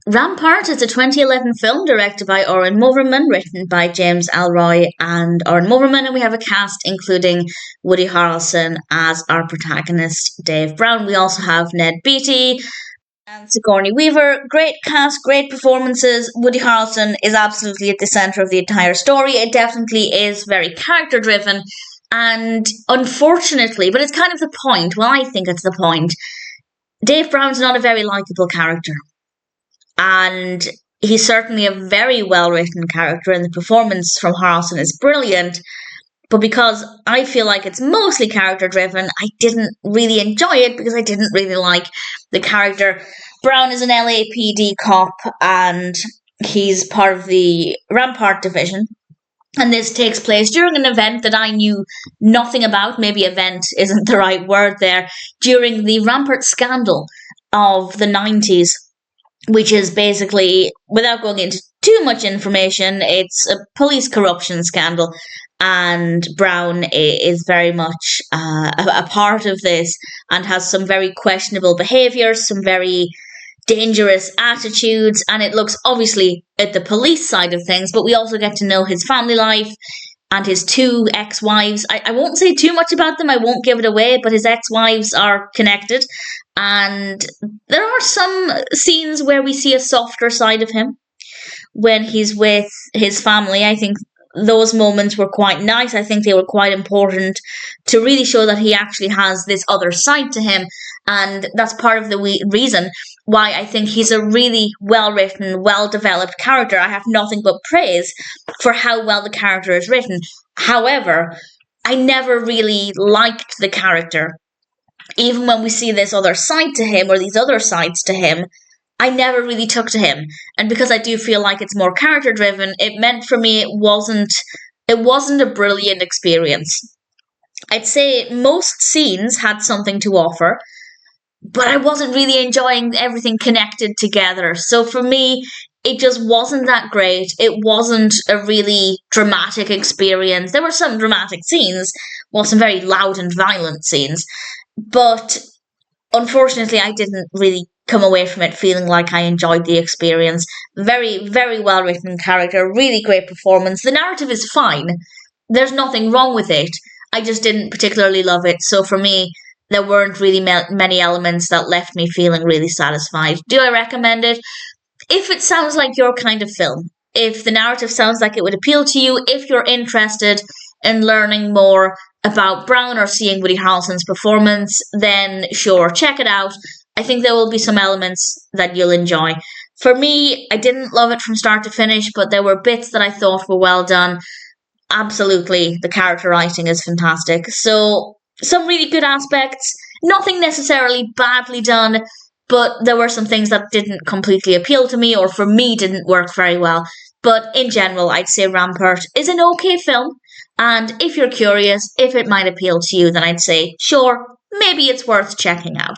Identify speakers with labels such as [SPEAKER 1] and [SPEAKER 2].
[SPEAKER 1] Rampart is a 2011 film directed by Oren Moverman, written by James Ellroy and Oren Moverman, and we have a cast including Woody Harrelson as our protagonist, Dave Brown. We also have Ned Beatty and Sigourney Weaver. Great cast, great performances. Woody Harrelson is absolutely at the centre of the entire story. It definitely is very character-driven, and unfortunately, but it's kind of the point, well, I think it's the point, Dave Brown's not a very likeable character. And he's certainly a very well-written character, and the performance from Harrelson is brilliant. But because I feel like it's mostly character-driven, I didn't really enjoy it because I didn't really like the character. Brown is an LAPD cop, and he's part of the Rampart division. And this takes place during an event that I knew nothing about. Maybe event isn't the right word there. During the Rampart scandal of the 90s. Which is basically, without going into too much information, it's a police corruption scandal, and Brown is very much a part of this and has some very questionable behaviours, some very dangerous attitudes, and it looks obviously at the police side of things, but we also get to know his family life and his two ex-wives. I won't say too much about them, I won't give it away, but his ex-wives are connected. And there are some scenes where we see a softer side of him when he's with his family. I think those moments were quite nice. I think they were quite important to really show that he actually has this other side to him. And that's part of the reason why I think he's a really well-written, well-developed character. I have nothing but praise for how well the character is written. However, I never really liked the character. Even when we see this other side to him, or these other sides to him, I never really took to him. And because I do feel like it's more character driven, it meant for me it wasn't a brilliant experience. I'd say most scenes had something to offer, but I wasn't really enjoying everything connected together. So for me, it just wasn't that great. It wasn't a really dramatic experience. There were some dramatic scenes, well, some very loud and violent scenes. But unfortunately, I didn't really come away from it feeling like I enjoyed the experience. Very, very well written character, really great performance. The narrative is fine. There's nothing wrong with it. I just didn't particularly love it. So for me, there weren't really many elements that left me feeling really satisfied. Do I recommend it? If it sounds like your kind of film, if the narrative sounds like it would appeal to you, if you're interested in learning more about Brown or seeing Woody Harrelson's performance, then sure, check it out. I think there will be some elements that you'll enjoy. For me, I didn't love it from start to finish, but there were bits that I thought were well done. Absolutely, the character writing is fantastic. So, some really good aspects. Nothing necessarily badly done, but there were some things that didn't completely appeal to me, or for me didn't work very well. But in general, I'd say Rampart is an okay film. And if you're curious, if it might appeal to you, then I'd say, sure, maybe it's worth checking out.